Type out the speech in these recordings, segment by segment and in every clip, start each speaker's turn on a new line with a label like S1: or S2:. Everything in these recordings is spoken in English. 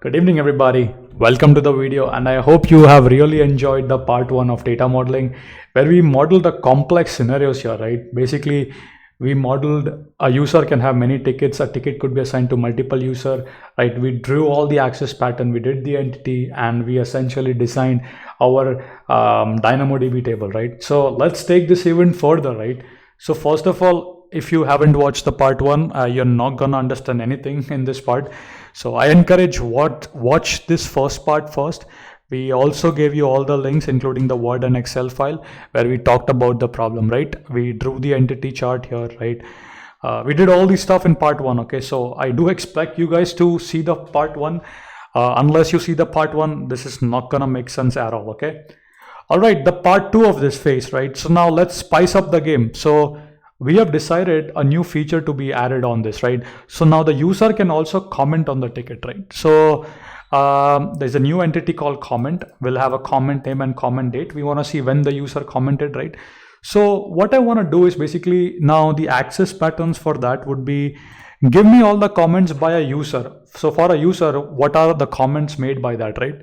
S1: Good evening, everybody. Welcome to the video, and I hope you have really enjoyed the part one of data modeling, where we modeled the complex scenarios here, right? Basically, we modeled a user can have many tickets. A ticket could be assigned to multiple user, right? We drew all the access pattern, we did the entity, and we essentially designed our DynamoDB table, right? So let's take this even further, right? So first of all, if you haven't watched the part one, you're not gonna understand anything in this part. So I encourage watch this first part first. We also gave you all the links, including the Word and Excel file, where we talked about the problem, right? We drew the entity chart here, right? We did all this stuff in part one, okay? So I do expect you guys to see the part one. Unless you see the part one, this is not gonna make sense at all, okay? All right, the part two of this phase, right? So now let's spice up the game. So we have decided a new feature to be added on this, right? So now the user can also comment on the ticket, right? So there's a new entity called comment. We'll have a comment name and comment date. We want to see when the user commented, right? So what I want to do is basically now the access patterns for that would be, give me all the comments by a user. So for a user, what are the comments made by that, right?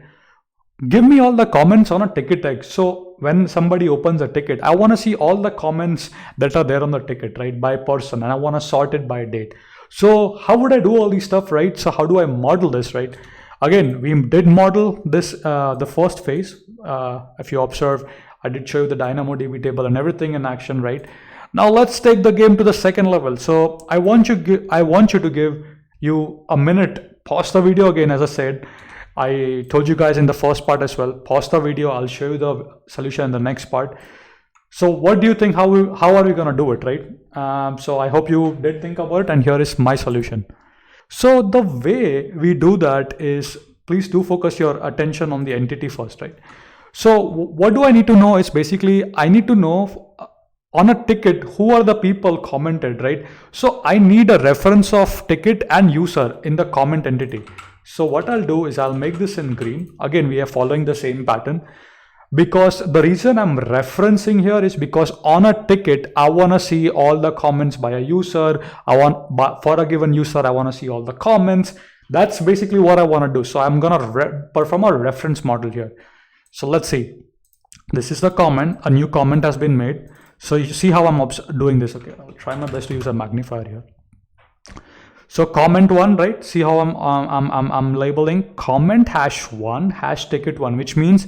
S1: Give me all the comments on a ticket tag. So when somebody opens a ticket, I want to see all the comments that are there on the ticket, right, by person, and I want to sort it by date. So how would I do all these stuff, right? So how do I model this, right? Again, we did model this, the first phase. If you observe, I did show you the DynamoDB table and everything in action, right? Now let's take the game to the second level. So I want you to give you a minute, pause the video again, as I said. I told you guys in the first part as well, pause the video, I'll show you the solution in the next part. So what do you think, how are we gonna do it, right? So I hope you did think about it, and here is my solution. So the way we do that is, please do focus your attention on the entity first, right? So what do I need to know is basically, I need to know on a ticket, who are the people commented, right? So I need a reference of ticket and user in the comment entity. So what I'll do is I'll make this in green. Again, we are following the same pattern, because the reason I'm referencing here is because on a ticket, I want to see all the comments by a user. For a given user, I want to see all the comments. That's basically what I want to do. So I'm going to perform a reference model here. So let's see. This is the comment. A new comment has been made. So you see how I'm doing this. Okay, I'll try my best to use a magnifier here. So comment one, right? See how I'm labeling comment #1 #ticket1, which means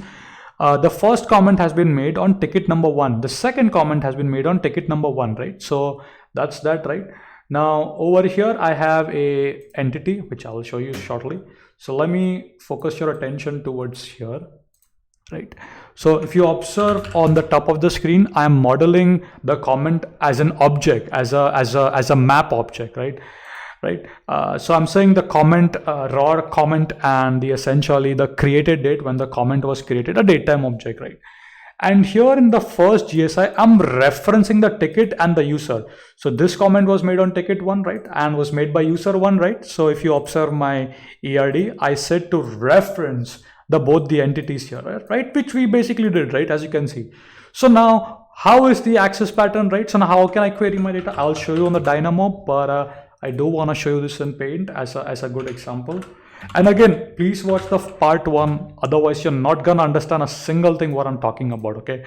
S1: the first comment has been made on ticket number 1. The second comment has been made on ticket number 1, right? So that's that, right? Now over here, I have a entity, which I will show you shortly. So let me focus your attention towards here, right? So if you observe on the top of the screen, I am modeling the comment as an object, as a map object, right? So I'm saying the comment, raw comment, and the essentially the created date when the comment was created, a datetime object, right? And here in the first GSI, I'm referencing the ticket and the user. So this comment was made on ticket 1, right? And was made by user 1, right? So if you observe my ERD, I said to reference both the entities here, right? Which we basically did, right? As you can see. So now how is the access pattern, right? So now how can I query my data? I'll show you on the Dynamo, but I do want to show you this in Paint as a good example. And again, please watch the part one, otherwise you're not gonna understand a single thing what I'm talking about, okay?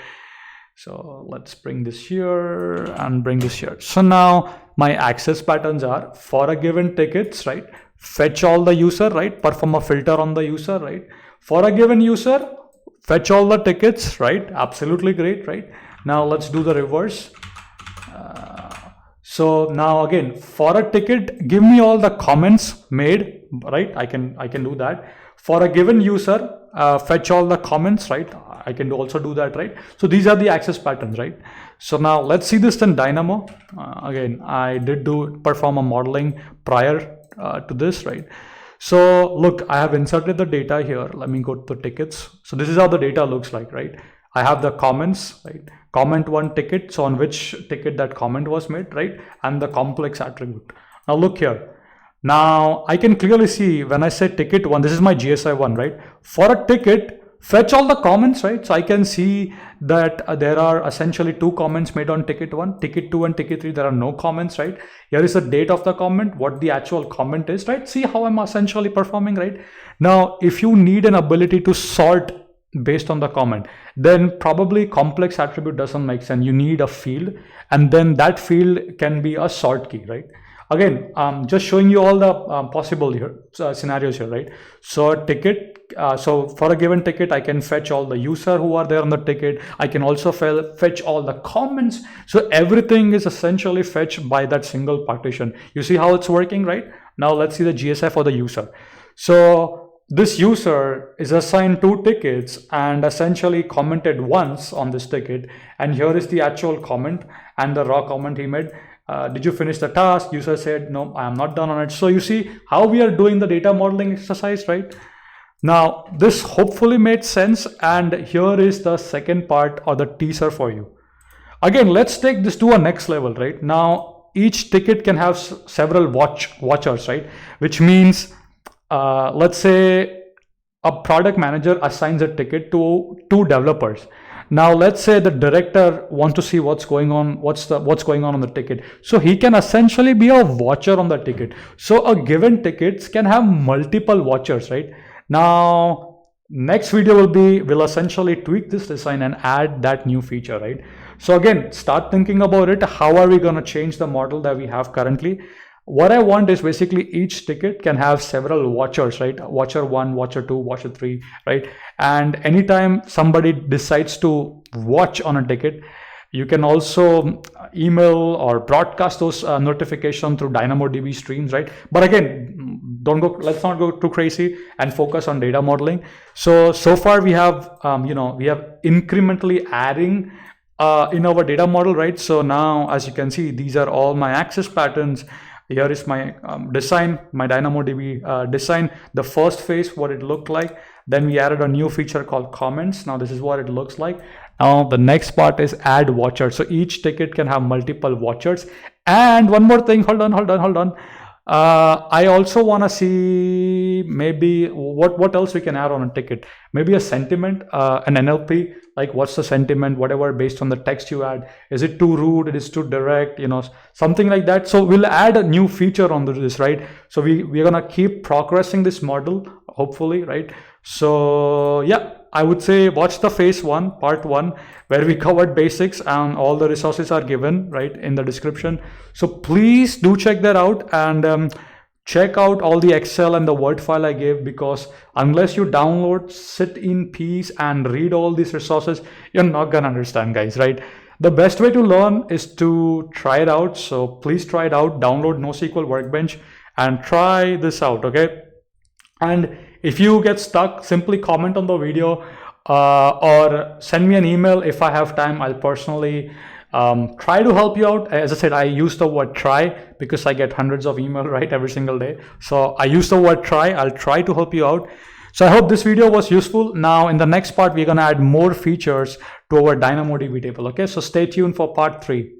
S1: So let's bring this here and bring this here. So now my access patterns are, for a given tickets, right? Fetch all the user, right? Perform a filter on the user, right? For a given user, fetch all the tickets, right? Absolutely great, right? Now let's do the reverse. So now again, for a ticket, give me all the comments made, right? I can do that. For a given user, fetch all the comments, right? I can also do that, right? So these are the access patterns, right? So now let's see this in Dynamo. Again, I did perform a modeling prior to this, right? So look, I have inserted the data here. Let me go to the tickets. So this is how the data looks like, right? I have the comments, right? Comment 1 ticket, so on which ticket that comment was made, right? And the complex attribute. Now look here. Now I can clearly see when I say ticket 1, this is my GSI 1, right? For a ticket, fetch all the comments, right? So I can see that there are essentially 2 comments made on ticket 1, ticket 2 and ticket 3. There are no comments, right? Here is the date of the comment, what the actual comment is, right? See how I'm essentially performing, right? Now, if you need an ability to sort based on the comment, then probably complex attribute doesn't make sense. You need a field, and then that field can be a sort key, right? Again, just showing you all the possible scenarios here, right? So a ticket, so for a given ticket, I can fetch all the user who are there on the ticket. I can also fetch all the comments. So everything is essentially fetched by that single partition. You see how it's working, right? Now let's see the GSI for the user. So this user is assigned 2 tickets and essentially commented once on this ticket. And here is the actual comment and the raw comment he made. Did you finish the task? User said, no, I am not done on it. So you see how we are doing the data modeling exercise, right? Now, this hopefully made sense. And here is the second part or the teaser for you. Again, let's take this to a next level, right? Now, each ticket can have several watchers, right? Which means, let's say a product manager assigns a ticket to 2 developers. Now let's say the director wants to see what's going on, what's going on the ticket. So he can essentially be a watcher on the ticket. So a given tickets can have multiple watchers, right? Now next video will essentially tweak this design and add that new feature, right? So again, start thinking about it. How are we going to change the model that we have currently? What I want is basically each ticket can have several watchers, right? Watcher 1, watcher 2, watcher 3, right? And anytime somebody decides to watch on a ticket, you can also email or broadcast those notifications through DynamoDB streams, right? But again, let's not go too crazy and focus on data modeling. So far we have, we have incrementally adding in our data model, right? So now, as you can see, these are all my access patterns. Here is my design, my DynamoDB design, the first phase, what it looked like. Then we added a new feature called comments. Now this is what it looks like. Now the next part is add watchers. So each ticket can have multiple watchers. And one more thing, hold on. I also want to see maybe what else we can add on a ticket. Maybe a sentiment, an NLP, like what's the sentiment, whatever, based on the text you add. Is it too rude? It is too direct, something like that. So we'll add a new feature onto this, right? So we're going to keep progressing this model, hopefully, right? So yeah, I would say watch the phase 1, part 1, where we covered basics and all the resources are given right in the description. So please do check that out and check out all the Excel and the Word file I gave, because unless you download, sit in peace and read all these resources, you're not gonna understand, guys, right? The best way to learn is to try it out. So please try it out, download NoSQL Workbench and try this out, okay? And if you get stuck, simply comment on the video or send me an email. If I have time, I'll personally try to help you out. As I said, I use the word try because I get hundreds of emails right every single day. So I use the word try. I'll try to help you out. So I hope this video was useful. Now in the next part, we're going to add more features to our DynamoDB table. Okay, so stay tuned for part 3.